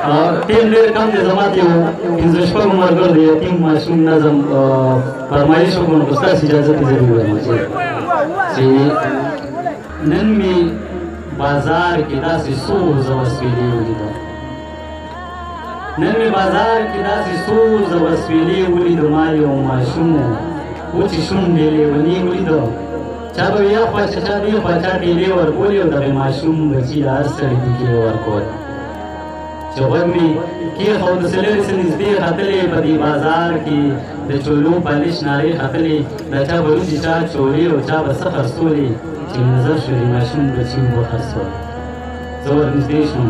ټیم ډېر کم دی زما د یو پنځه شپږو ملګرو د یتیم ماشوم نظم فرمایش وکړو نو که ستاسو اجازه کې زه ووایم چې نن مې بازار کې داسې څو زوسپېلې ولیده نن مې بازار کې داسې څو زوسپېلې ولیده ما یو ماشوم وچې شونډې لیونې ولیده چا به وي اخوا چې چا دې خوا چا ټېلې ورکولې او دغې ماشوم بچي د هر سړي ټیکې ورکول چې غوږ مې کېښود د څلورې څه نږدې ختلې په دې بازار کې د چولو پالش نارې ختلې د چا به روزي چا چولې او چا به څه خرڅولې چې نظر شو د ماشوم بچي وخرڅول زه ورنږدې شوم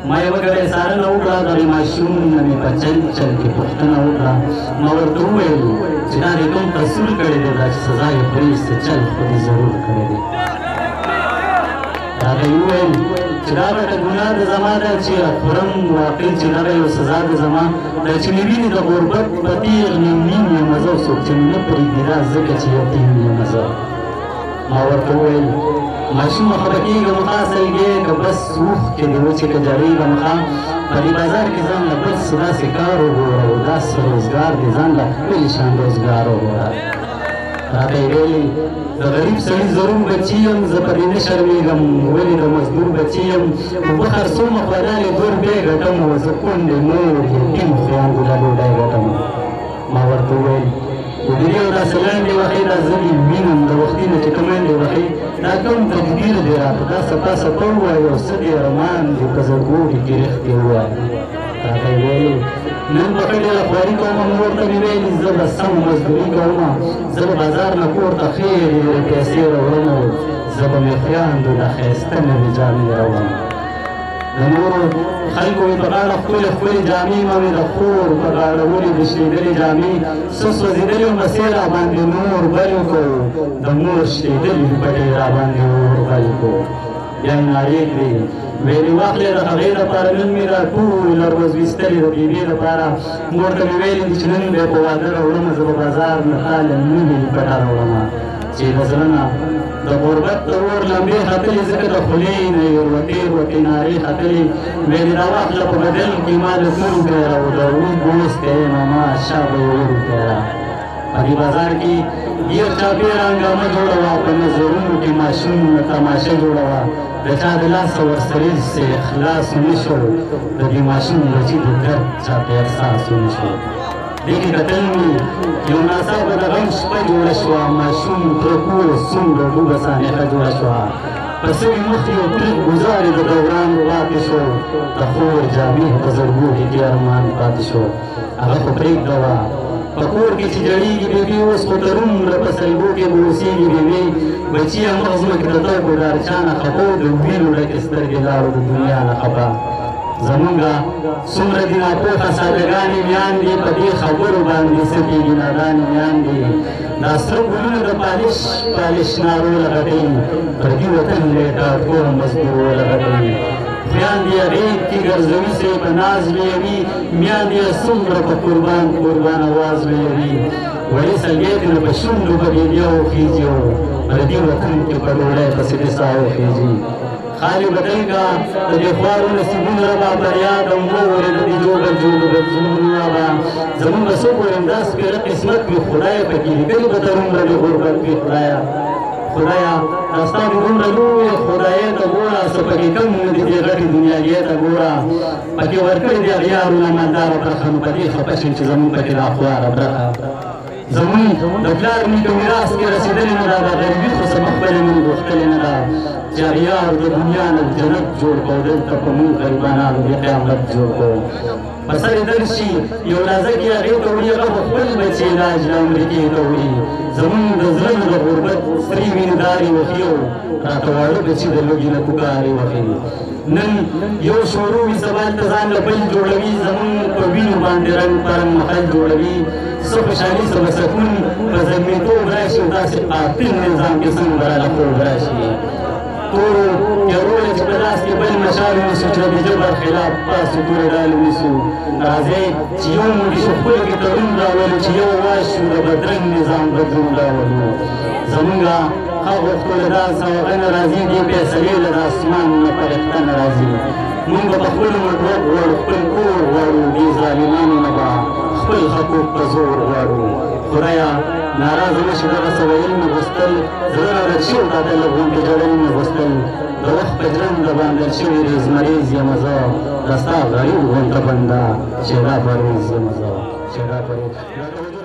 ما یوه ګړۍ څارنه وکړه دغې ماشوم نه مې په چل چل کې پوښتنه وکړه ما ورته وویل چې دا دې کوم قصور کړی دی دا چې سزا یې خوري څه چل خو دې ضرور کړی دی راته یې وویل چې دا بېټه ګناه د زما ده چې خورم واقع چې دغه یو سزا د زما دا چې مې ویني د غربت په تېغ نیم نیم یمه زه څوک چې مې نه پرېږدي دا ځکه چې یتیم یمه زه ما ورته وویل ماشومه خو به کېږم ښه سلګې که بس اوښکې دې وچې که جړېږم ښه په دې بازار کې ځان له بل څه داسې کار وګوره او داسې روزګار دې ځان له ښکلي شان روزګار وګوره راته یې ویلې د غریب سړي ضرور بچي یم زه په دې نه شرمېږم ولې د مزدور بچي یم اوبه خرڅومه خو دالې دور بیا ګټم و زه کونډې مور یتیم خویندو له ډوډۍ ګټم ما ورته وویل ودرې او داسې لاندې وښې دا زه دې وینم د وختي نه چې کمانډې وښې دا کوم تدبیر دی راته دا څپه څپه ووایه او څه دې ارمان دې په زړګو کې ګرښتې ووایه راته یې ویلې نن به ښه ډېره خواري کومه مور ته مې ویلي زه به سم مزدوري کومه زه به بازار نه کور ته ښې ډېرې پیسې راوړم او زه به مې خویندو د ښایسته نوې جامې راوړم د نورو خلکو مې په غاړه ښکلې ښکلې جامې مه مې د خور په غاړه ولې د شلېدلې جامې څه سوځېدلې مسې راباندې نور بل کړو د مور شلېدلې پټې راباندې اور بل کړو بیا یې نارې کړې ویلې واخلې د هغې دپاره نن مې دا ټول ورځ ویستلې د بېبې دپاره مور ته مې ویلې دي چې نن به یې په واده راوړمه زه به بازار نه تاله نوې پټه راوړمه چې د زړه نه د غربت د اور لمبې ختلې ځکه د خولې نه یې وروتې وروتې نارې ختلې ویلې دا واخله په بدل کې ما د زر روپۍ را و د روس ګوست یې ماما شا به یې روپۍ را په دې بازار کې ډېر چاپېره هنګامه جوړه وه په نظرونو کې ماشوم تماشه جوړه وه د چا د لاسه ورسره سې خلاص ونه شو د دې ماشوم بچي د درد چاته احساس ونه شو دې کې کتل مې یو ناڅاپه د غم شپه جوړه شوه ماشوم پرکو څومره ډوبه سانحه جوړه شوه په سوي مخ یو تریخ ګزار یې د دوران پاتې شو د خور جامې په زړګو کې دې ارمان پاتې شو هغه خو پرېږده وه په کور کې چې جړېږي بېبې اوس خو تر عمره په سلګو کې به اوسېږي بېبې بچیه مخ ځمکې ته تګ و د هر چا نه خپه د وینو ډکې سترګې لاړو د دنیا نه خپه زمونږه څومره دي ناپوهه سادهګانې میاندې په دې خبرو باندې څه کېږي نادانې میاندې دا سره ګلونه د پالش نارو لغټوي پردي وطن دی ټاټکور مزدور ولغټوي خویندې یې غېږ کې ګرځوي سرې په ناز لویوي میاندې یې څومره په قربان اواز لویوي وړې سلګۍ ترې نه په شونډو په بېبیا وخېږي او پردي وطن کې په ډوډۍ پسې د ساه وخېږي خالي بدل کا د دې خوارو نصیبونه ربا فریاد هم وورې د دې جوړ زمونږ ربا زمونږ به څوک ویم دا سپېره قسمت وي خدایه پکې لیکلي به تر عمره د غربت وي خدایه دا ستا د دومره لویې خدایۍ ته ګوره څه پکې کم د دې غټې دنیاګۍ ته ګوره پکې ورکړې دي اغیارو نه مالداره برخه نو په دې خفه شم چې زمونږ پکې دا خواره برخه زمونږ د پلار نیکه میراث کې رسېدلې نه ده دا غریبي خو څه مخبلې مونږ غوښتلې نه ده چې اغیار د دنیا نه جنت جوړ کړو دلته په مونږ غریبانانو د قیامت جوړ کړو په سر یې درشي یو نازک یې هغې ته وړي هغه به خپل بچې علاج له امریکې ته وړي زمونږ د زړه نه د غربت سرې وینېدارې وښي او راته واړه بچي د لوږې نه پکارې وښي نن یو شروع وي سبا هلته ځان له بل جوړوي زمونږ په وینو باندې رنګ په رنګ محل جوړوي څه خوشحالي څه به سکون په زلمیتوب راشي او داسې قاتل نظام کې څنګه به راله خوب راشي تورو تیارونه چې په لاس کې بل مشال ونیسو چې د جبر خلاف تاسو تورې ډال ونیسو راځئ چې یو موږ شو خپلو کې تړون راولو چې یو واش شو د بدرنګ نظام بدلون راولو زمونږ ښه غوښتلو دا سوغه نه راځي دې فیصلې له د اسمان نه فرښته نه راځي موږ به په خپلو مټوک غواړو خپل کور غواړو دې ظالمانو نه به خپل حقوق په زور غواړو خدایه ناراضه نه شي دغسې ویل نه غوښتل زړه راډک شوی دا د لغونکې جړل نه غوښتل د وخت په ژرنده باندل شوي ریز مریز یمه زه د ستا غریب غونته بنده شیدا پرویز یمه زه شیدا پرویز